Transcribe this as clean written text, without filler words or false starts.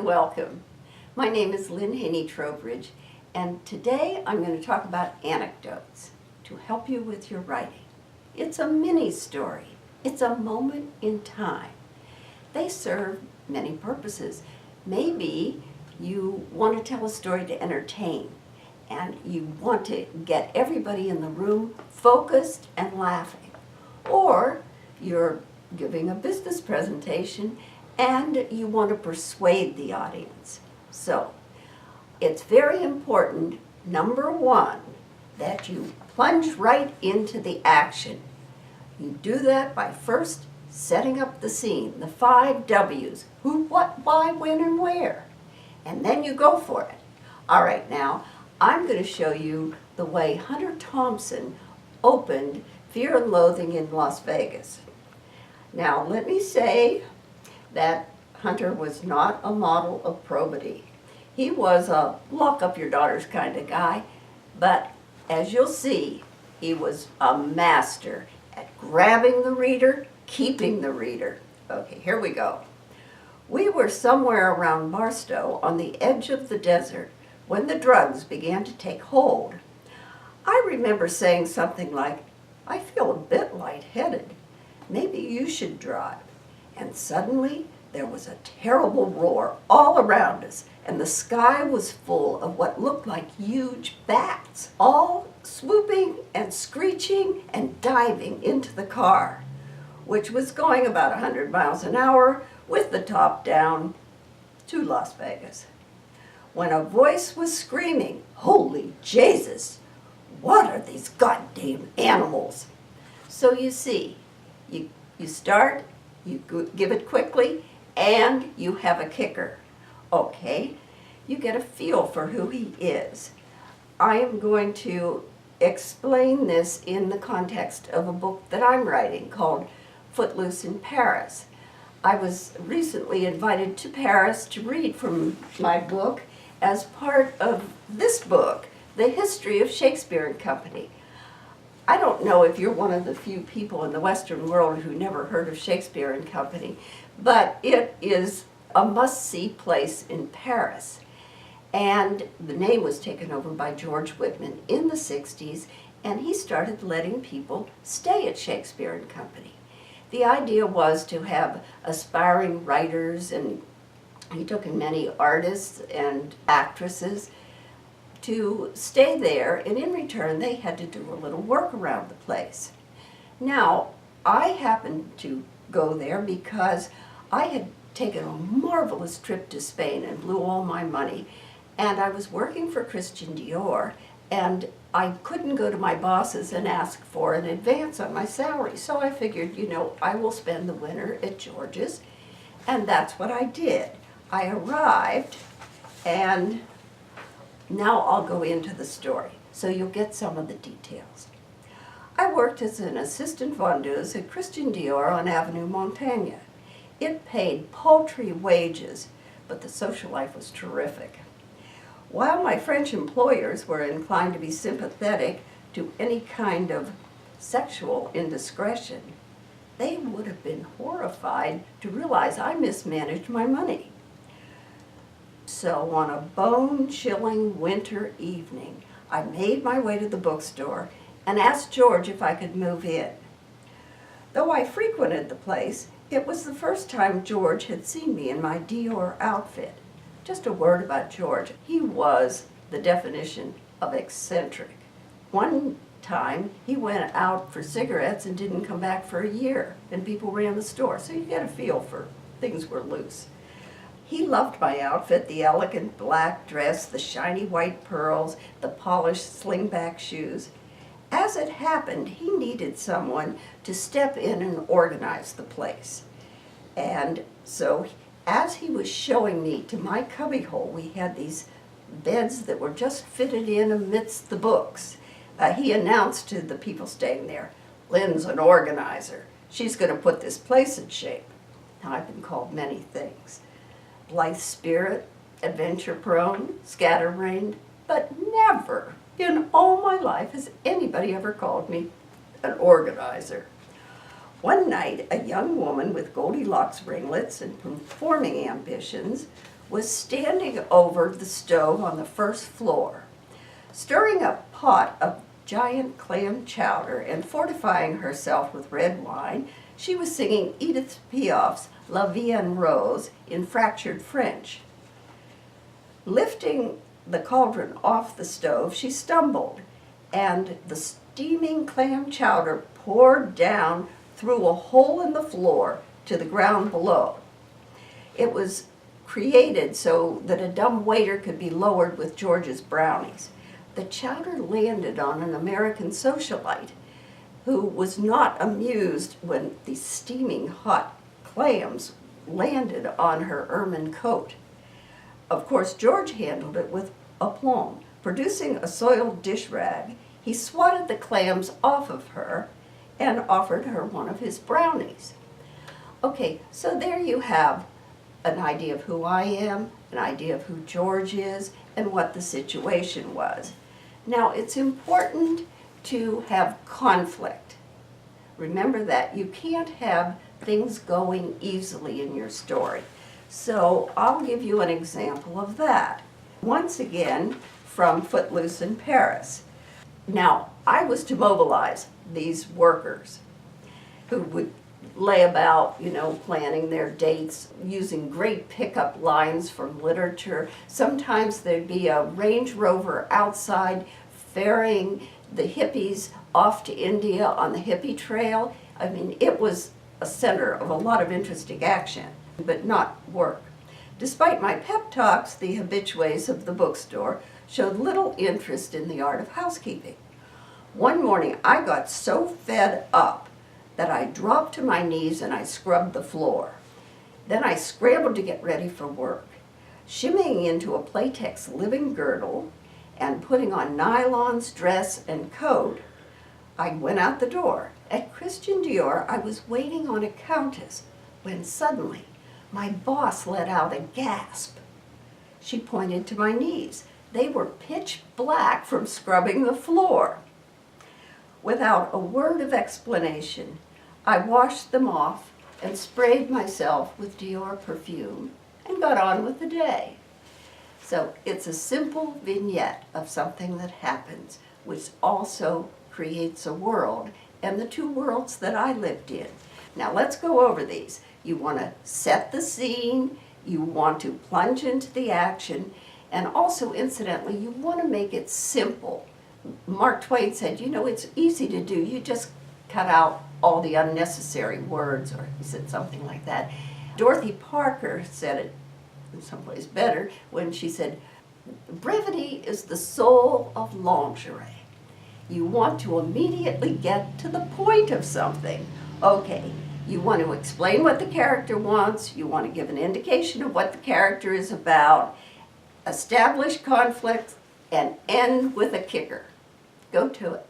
and welcome. My name is Lynn Haney Trowbridge, and today I'm going to talk about anecdotes to help you with your writing. It's a mini story. It's a moment in time. They serve many purposes. Maybe you want to tell a story to entertain, and you want to get everybody in the room focused and laughing. Or you're giving a business presentation and you want to persuade the audience. So, it's very important, number one, that you plunge right into the action. You do that by first setting up the scene, the 5 W's, who, what, why, when, and where. And then you go for it. All right, now, I'm going to show you the way Hunter Thompson opened Fear and Loathing in Las Vegas. Now, let me say that Hunter was not a model of probity. He was a lock up your daughters kind of guy, but as you'll see, he was a master at grabbing the reader, keeping the reader. Okay, here we go. We were somewhere around Barstow on the edge of the desert when the drugs began to take hold. I remember saying something like, "I feel a bit lightheaded. Maybe you should drive." And suddenly there was a terrible roar all around us, and the sky was full of what looked like huge bats, all swooping and screeching and diving into the car, which was going about 100 miles an hour with the top down to Las Vegas. When a voice was screaming, "Holy Jesus, what are these goddamn animals?" So you see, you start, you give it quickly, and you have a kicker. Okay, you get a feel for who he is. I am going to explain this in the context of a book that I'm writing called Footloose in Paris. I was recently invited to Paris to read from my book as part of this book, The History of Shakespeare and Company. I don't know if you're one of the few people in the Western world who never heard of Shakespeare and Company, but it is a must-see place in Paris. And the name was taken over by George Whitman in the 60s, and he started letting people stay at Shakespeare and Company. The idea was to have aspiring writers, and he took in many artists and actresses to stay there, and in return they had to do a little work around the place. Now, I happened to go there because I had taken a marvelous trip to Spain and blew all my money, and I was working for Christian Dior, and I couldn't go to my bosses and ask for an advance on my salary, so I figured, I will spend the winter at George's, and that's what I did. I arrived, and now I'll go into the story, so you'll get some of the details. I worked as an assistant vendeuse at Christian Dior on Avenue Montaigne. It paid paltry wages, but the social life was terrific. While my French employers were inclined to be sympathetic to any kind of sexual indiscretion, they would have been horrified to realize I mismanaged my money. So on a bone-chilling winter evening, I made my way to the bookstore and asked George if I could move in. Though I frequented the place, it was the first time George had seen me in my Dior outfit. Just a word about George. He was the definition of eccentric. One time, he went out for cigarettes and didn't come back for a year, and people ran the store, so you get a feel for things were loose. He loved my outfit, the elegant black dress, the shiny white pearls, the polished slingback shoes. As it happened, he needed someone to step in and organize the place. And so, as he was showing me to my cubbyhole, we had these beds that were just fitted in amidst the books. He announced to the people staying there, "Lynn's an organizer. She's going to put this place in shape." Now, I've been called many things. Blithe spirit, adventure-prone, scatterbrained, but never in all my life has anybody ever called me an organizer. One night, a young woman with Goldilocks ringlets and performing ambitions was standing over the stove on the first floor, stirring a pot of giant clam chowder and fortifying herself with red wine. She was singing Edith Piaf's La Vie en Rose in fractured French. Lifting the cauldron off the stove, she stumbled, and the steaming clam chowder poured down through a hole in the floor to the ground below. It was created so that a dumb waiter could be lowered with George's brownies. The chowder landed on an American socialite who was not amused when the steaming hot clams landed on her ermine coat. Of course, George handled it with aplomb. Producing a soiled dish rag, he swatted the clams off of her and offered her one of his brownies. Okay, so there you have an idea of who I am, an idea of who George is, and what the situation was. Now, it's important to have conflict. Remember that you can't have things going easily in your story. So I'll give you an example of that. Once again, from Footloose in Paris. Now, I was to mobilize these workers who would lay about, planning their dates, using great pickup lines from literature. Sometimes there'd be a Range Rover outside ferrying the hippies off to India on the hippie trail. I mean, it was a center of a lot of interesting action, but not work. Despite my pep talks, the habitués of the bookstore showed little interest in the art of housekeeping. One morning, I got so fed up that I dropped to my knees and I scrubbed the floor. Then I scrambled to get ready for work. Shimmying into a Playtex living girdle and putting on nylons, dress, and coat, I went out the door. At Christian Dior, I was waiting on a countess when suddenly my boss let out a gasp. She pointed to my knees. They were pitch black from scrubbing the floor. Without a word of explanation, I washed them off and sprayed myself with Dior perfume and got on with the day. So it's a simple vignette of something that happens, which also creates a world, and the two worlds that I lived in. Now let's go over these. You want to set the scene, you want to plunge into the action, and also, incidentally, you want to make it simple. Mark Twain said, it's easy to do. You just cut out all the unnecessary words, or he said something like that. Dorothy Parker said it in some ways better when she said, brevity is the soul of lingerie. You want to immediately get to the point of something. Okay, you want to explain what the character wants, you want to give an indication of what the character is about, establish conflict, and end with a kicker. Go to it.